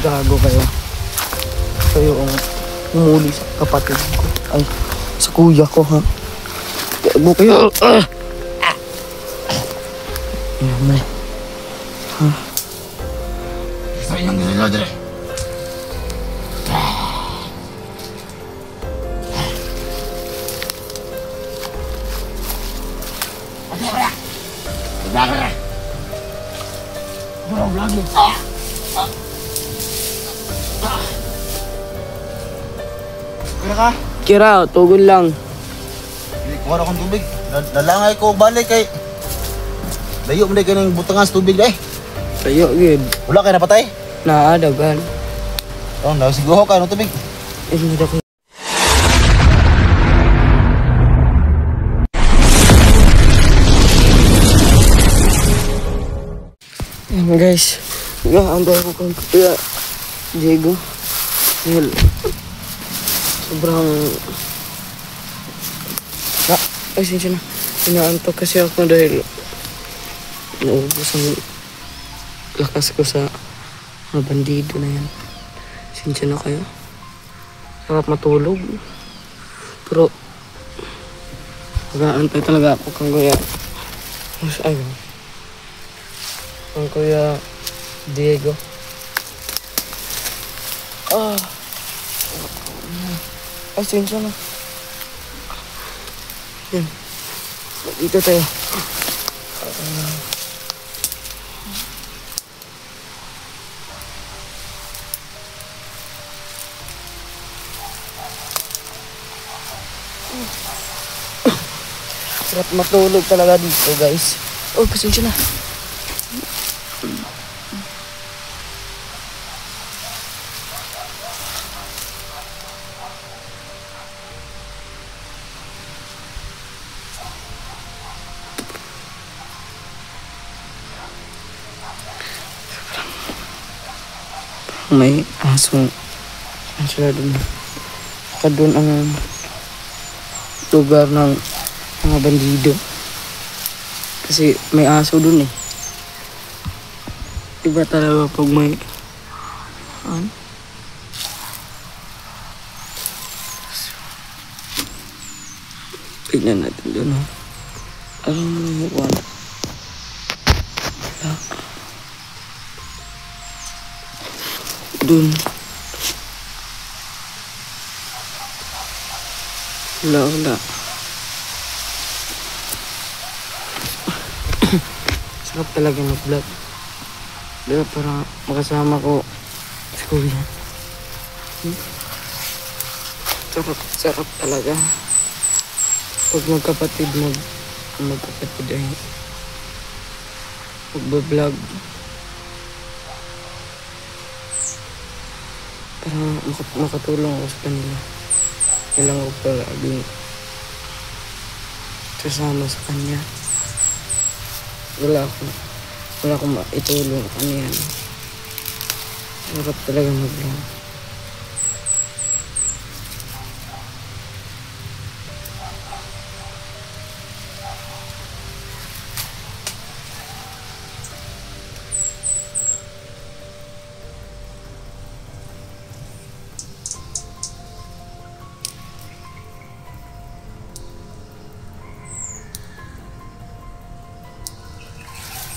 Gago kayo. Kayo ang umuli sa kapatid ko. Ay, sa kuya ko, ha? Gago kayo. Ayan mo. Ha? Sa inyong ginagawa dire. Kira ka? Kira, tugon lang. Kuha akong tubig. Nalangay ko balik kay... Layo mo na kaning butangan sa tubig eh. Kayo, gid. Wala kayo napatay? Naadagan. Oh, nasiguro ka ng tubig. Eh, hindi ako. Ayan guys. Ang bago kong kuya Diego. Dahil sobrang... Ay, sinsya na. Inaantok kasi ako dahil naubos ang lakas ko sa mga bandido na yan. Sinsya na kayo. Sarap matulog. Pero mag-aantay talaga ako kang kuya. Ayun. Kang kuya Diego. Ay, sinsya na. Yan. Dito tayo. Sarap matulog talaga dito, guys. Oh, pasensya na. May asong sila dun. Saka dun ang lugar ng mga bandido. Kasi may aso dun eh. Iba talaga pag may tignan natin dun ha. Wala. Dun. Wala. Sarap talaga mag-vlog. Diba para makasama ko sa kuya. Sarap talaga. Pag magkapatid ay magbablog. Para makatulong ako sa kanila. Kailangan ko palaging kasama sa kanya. Wala akong maitulong ano yan. Sarap talaga mag-vlog.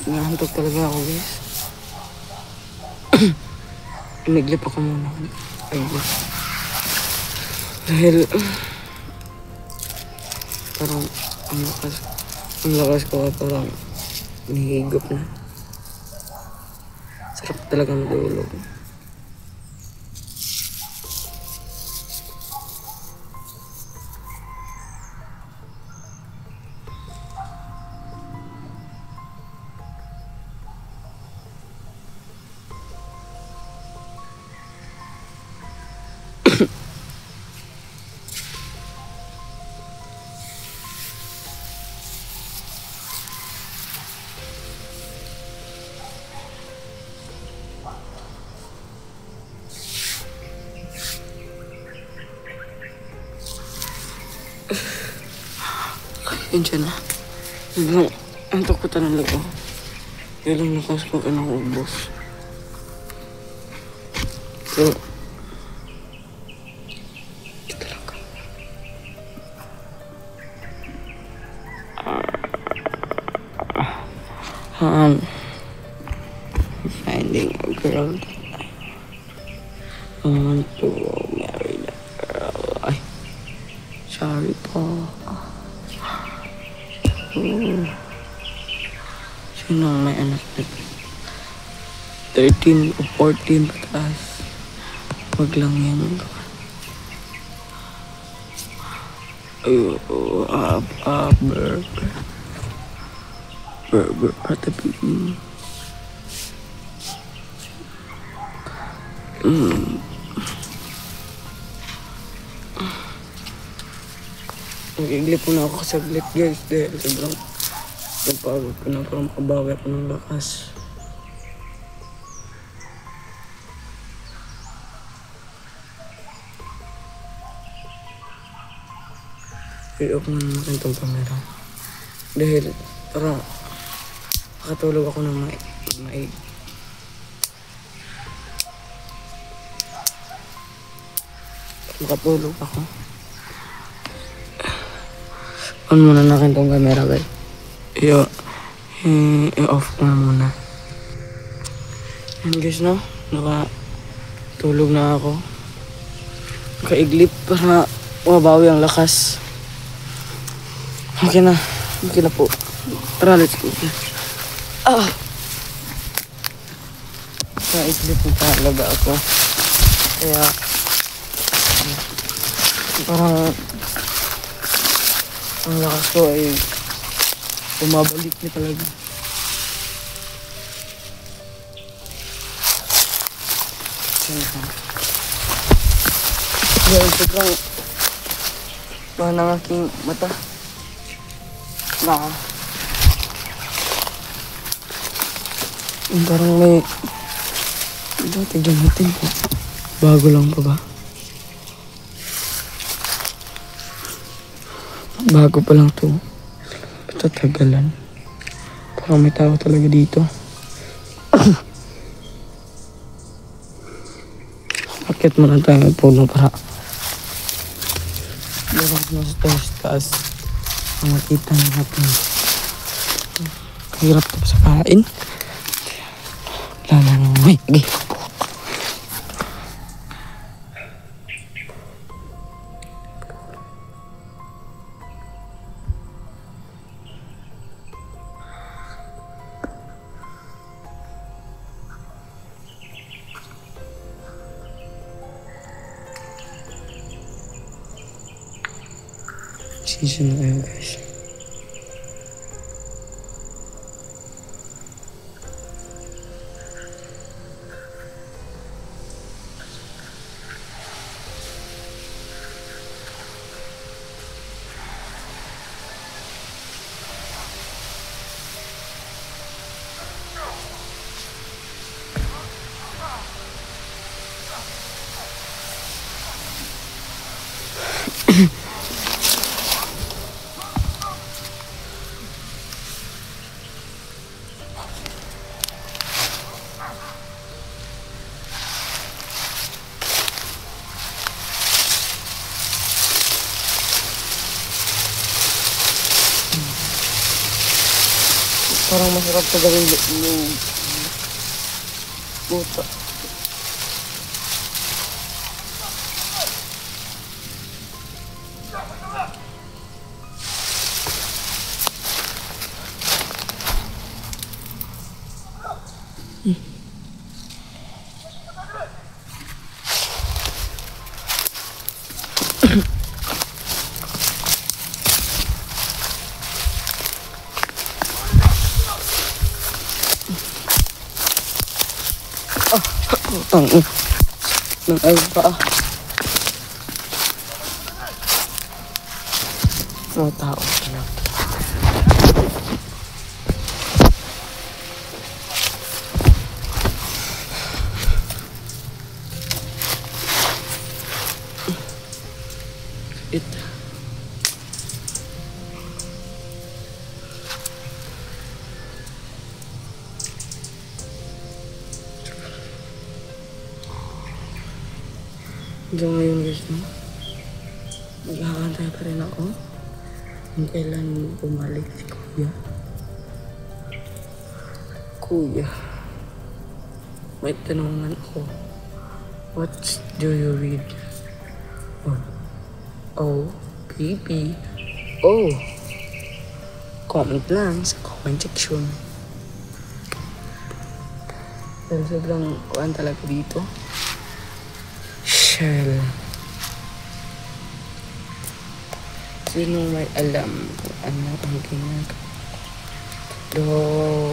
Nahantok talaga ako, guys. Iniglip ako muna. Ay, dahil parang ang lakas ko parang nahihigop na. Sarap talaga matulog. Yun na. Biglang, ang takot na lang ako. Ilang lakas ko kinakubos. So, ito lang ka. Finding a girl that I want to marry that girl. Ay, sorry po. Sinong may anak na 13 o 14 pataas? Wag lang yan. Burger patabi. Nag-iglip po na ako saglit guys dahil sobrang napagod ko na para makabawi ako ng lakas. I-off mo naman itong camera dahil para makatulog ako ng maig. Makatulog ako. On muna natin itong camera guys. I-off ko na muna. Yan guys no, nakatulog na ako. Nakaiglip para mabawi ang lakas. Okay na po. Tara, let's go. Nakaiglip na talaga ako. Kaya parang ang lakas ko ay bumabalik niya talaga. Dahil sobrang bahan ng aking mata. Parang may tignan natin po. Bago lang pa ba? Bago pa lang to. Tatagalan. Parang may tao talaga dito. Akit mo lang tayo puno para meron na sa taas ang makita natin. Kahirap ito sa kain. Lala nang may season na kayo guys. Parang masarap sa gawin yung puta. Ng ay pa. Mga tao na. Hanggang ngayon guys, no? Maghahantay pa rin ako kung kailan bumalik si Kuya. Kuya, may tanungan ako. What do you read? O. Comment lang sa comment section. Pero sobrang kuhaan talaga dito. Shell. Sino may alam kung ano ang ginagawa?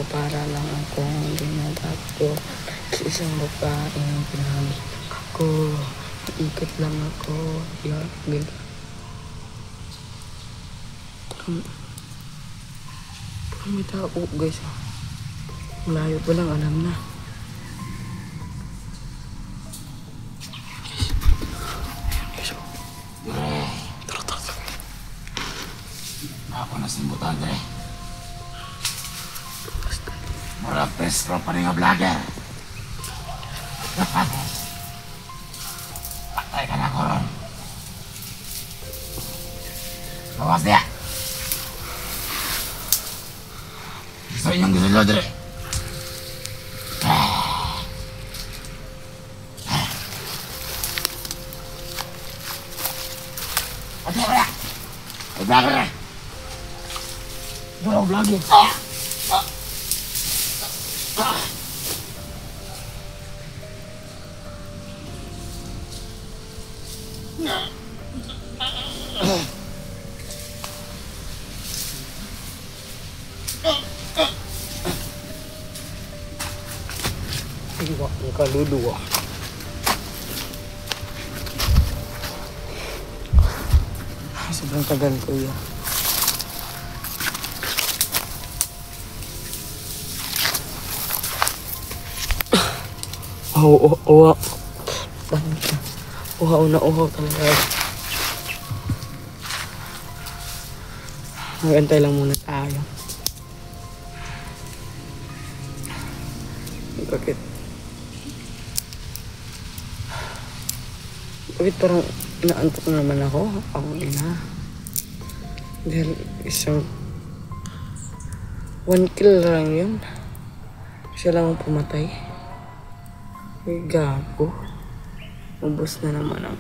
Para lang akong ginagawa sa isang babaeng pinahalik ko. Ikot lang ako. Parang may tao guys. Malayo pa lang, alam na. Ako na simbutan dre. Mura pestro pa rin nga vlogger. Patay ka na koron. Bawas dia. Gusto inyong gusto dre. Patay ka na. Vlogger na. Dorong vlogger. Iwa ang kaluluwa. Sobrang tagal ko yan. Uhaw na uhaw talaga. Magantay lang muna tayo. Bakit? Bakit parang inaantok na naman ako? Ang ina. Dahil isang 1 kill lang yun. Siya lang ang pumatay. Ay, gago. Ubus na naman ang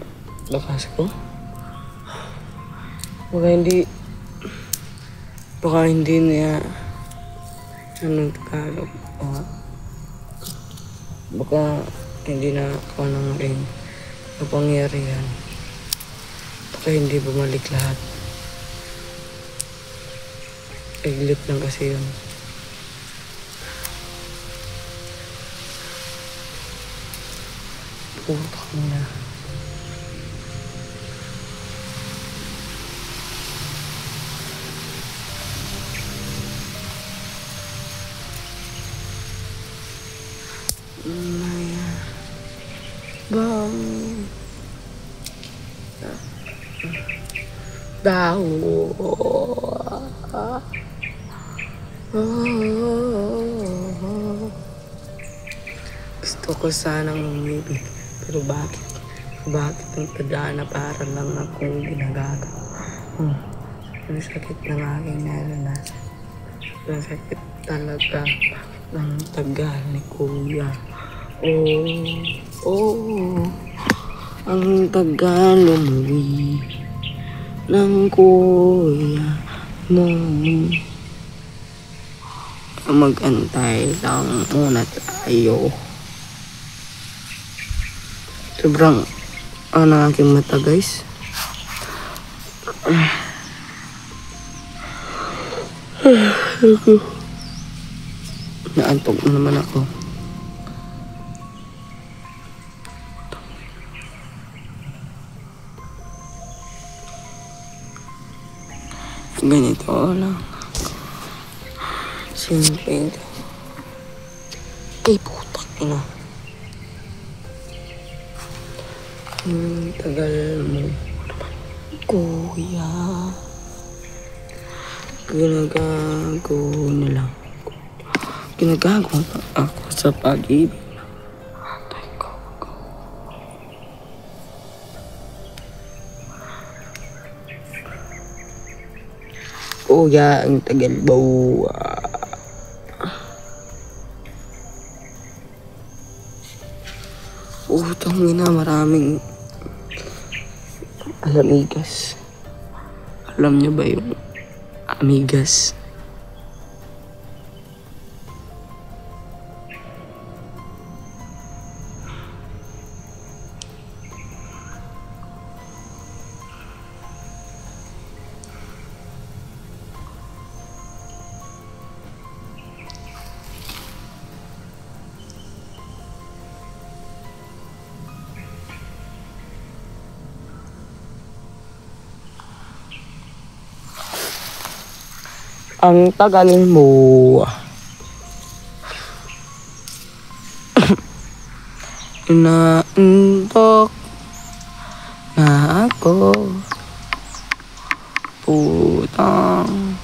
lakas ko. Baka hindi niya anong Tagalog. Baka hindi na ako ng ring kapangyarihan. Baka hindi bumalik lahat. Iglit lang kasi yun. Putak mo na. Maya bang daw. Gusto ko sanang umibig. Pero bakit? Bakit ang tadhana para lang akong ginagagawa? Ang sakit ng aking naranasan. Ang sakit talaga ng tagal ni Kuya. Ang tagal umuwi ng Kuya mo. Mag-antay lang muna tayo. Sobrang ang aking mata guys. Naantok na naman ako. Ganito lang. Simple. Ay putak ina. Tagal mo Kuya. Ginagago na ako sa pag-ibig. Kuya, ang tagal ba? Utang ina, maraming alamigas. Alam niyo ba yung amigas? Ang tagal mo. Inaantok na ako. Putang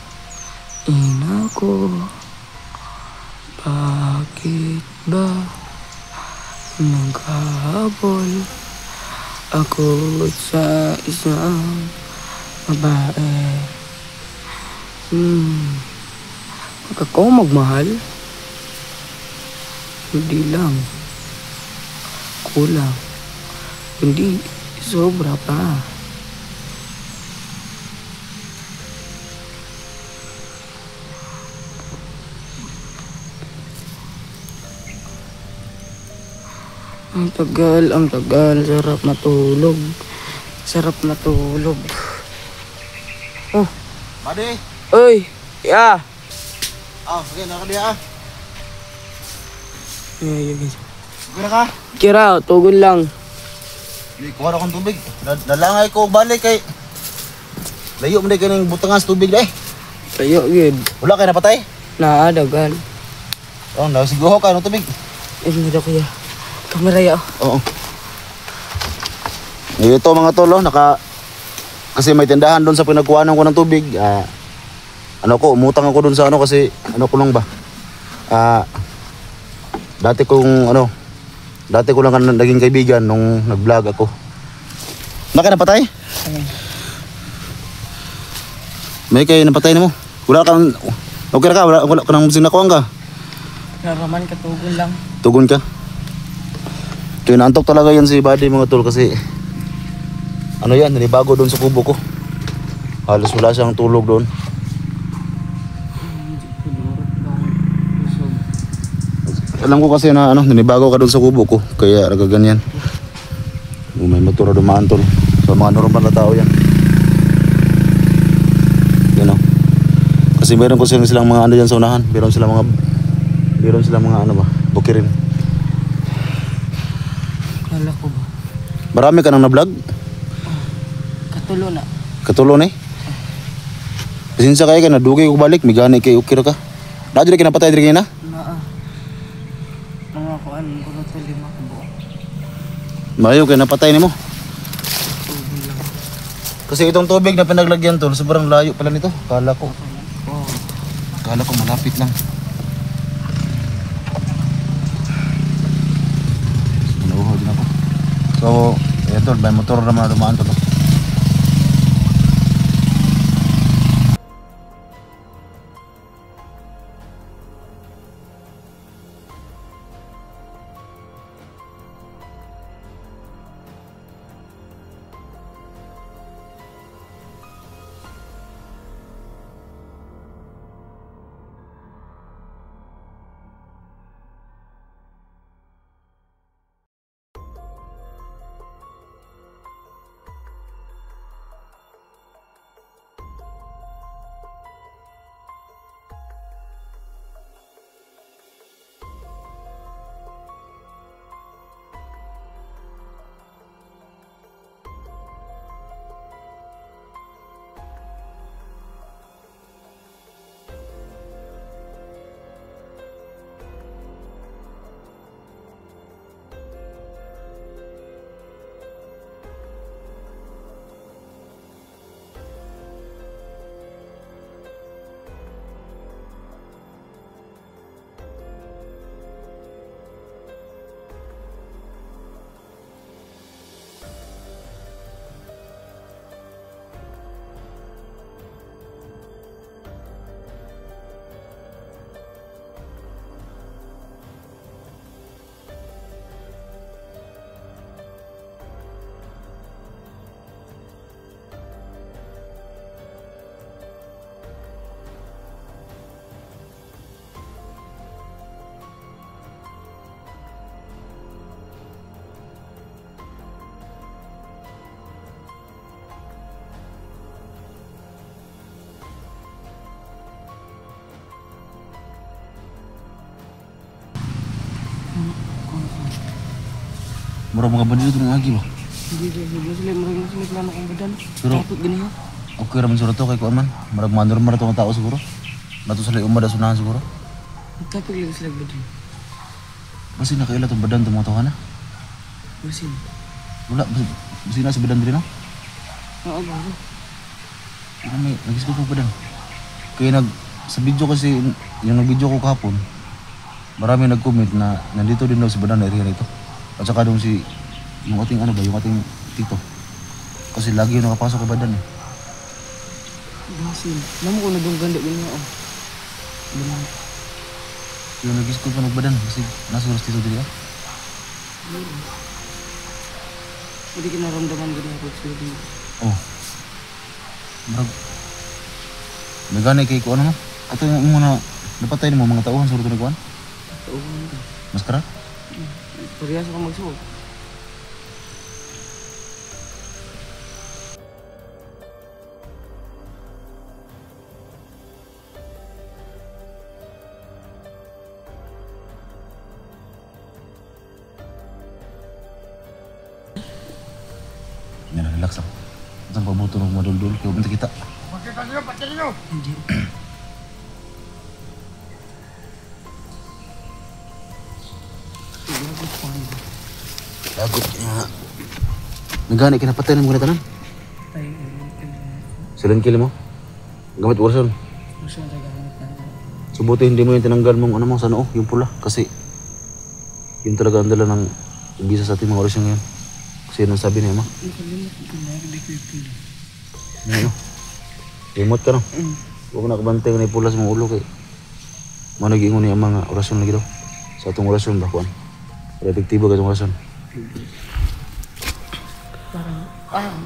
ina ko. Bakit ba naghahabol ako sa isang babae? Huwag ako magmahal. Hindi lang. Kulang. Hindi. Sobra pa. Ang tagal, ang tagal. Sarap matulog. Sarap matulog. Oh. Buddy! Uy! Yeah! Sige, nakadiya Yeah, guys. Kira ka? Kira, tugon lang. Di, kuha akong tubig. Nalangay ko balik kay... Layo mo na ganing butangan sa tubig na eh. Tayo, yun. Wala kayo napatay? Naadagan. Nagsiguho ka ng tubig. Hindi na kuya. Kamera ya. Oo. Ito mga tol, kasi may tindahan doon sa pinagkuhanan ko ng tubig. Umutang ako doon sa kasi ko lang ba? Dati ko lang naging kaibigan nung nag-vlog ako. Baka napatay? May kayo napatay na mo? Wala kang, okay ka? Wala ka nang sinakuhan ka? Naraman ka, tugon lang. Tugon ka? Ito inaantok talaga yan si Buddy mga tol kasi nanibago doon sa kubo ko. Halos wala siyang tulog doon. Alam ko kasi na nanibago ka doon sa kubo ko kaya nagaganyan. May motor na dumaan tol. So mga normal na tao yan. Kasi meron ko silang mga dyan sa unahan. Meron silang mga bukirin. Kala ko ba? Marami ka nang na-vlog? Katulo na. Katulo na eh. Pasensya kayo ka na dugay ko balik. May gani kayo ukira ka. Nadyo na kinapatay diri na? Mga kuan ko na to 5 ka buo. Mayo kayo napatay ni mo. Kasi itong tubig na pinaglagyan tol, sobrang layo pala nito. Kala ko malapit lang. Naluhod din ako. So, ayan tol, may motor naman na dumaan tol. Mura mga bandido ng agi ba? Hindi sila plano kong badan. Pero- Takot gani ha. Okay raman siguro to kay kuan man. Marag normal to nga tao siguro. Nato sila umada sunahan siguro. Takot lagi sila badan. Kasi nakaila tong badan tong mga tao na. Masin. Wala basi na sa badan diri no. Oo ba? May nagisgo ko badan. Kaya sa video kasi yung nag-video ko kahapon. Marami nag-comment na nandito din daw si badan na area nito. At saka doon si yung ating ano ba, yung ating tito. Kasi lagi yung nakapasok ka badan eh. Masin. Alam mo kung nagong ganda ganyan oh. Ganyan. Yung nag-school pa nagbadan kasi nasa oras dito dili ah. Hindi ka naramdaman ganyan ako sila din. Oh. Marag may ganay kay ko ano mo. Ato yung muna napatay mo mga tauhan sa ruto nagkuhan. Oo nga. Maskara? Parehas ako magsuot. Yan, relax lang. Itong pabuto ng madul-dul. Kaya punta kita. Hindi. Lagot pa nga. Lagot nga. Nagani, kinapatay ng mga tanan. Ay, Silang kili mo? Gamit orason. gusto na tagamit na. Subuti hindi mo yung tinanggal mong ano mo sa noo, yung pula. Kasi yun talaga ang dala ng bisa sa ating mga orasyon ngayon. Kasi yun ang sabi niya, ma. Nakalimot ko na, hindi ko yung pila. Ano? Remote ka no? Huwag na kabantay na pula sa mga ulo kay mga nag-iingon niya ang mga orasyon lagi daw. Sa atong orasyon ba, kuan? Para epektibo ka itong orasyon. Parang.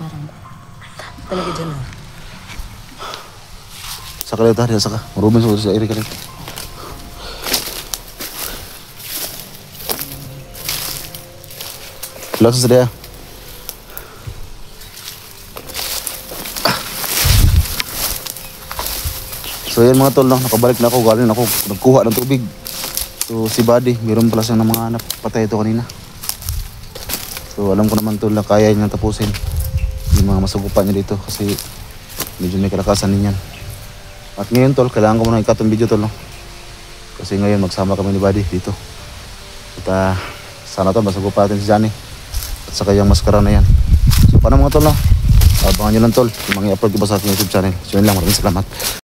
Talaga dyan ah. Saka lang tayo, saka. Maruming sa iri ka rin. Relax sa dia. So yan mga tol, no? Nakabalik na ako, galing ako, nagkuha ng tubig. So si Buddy, meron pala siyang mga anak, patay ito kanina. So alam ko naman tol na kaya niyang tapusin yung mga masugupan niya dito kasi medyo may kalakasan din yan. At ngayon tol, kailangan ko muna ikatong video tol, no? Kasi ngayon magsama kami ni Buddy dito. At sana tol, masugupan natin si Johnny. At saka yung maskara na yan. So paano mga tol, no? Abangan nyo lang tol, yung mga i-upload ko pa sa aking YouTube channel. So yun lang, maraming salamat.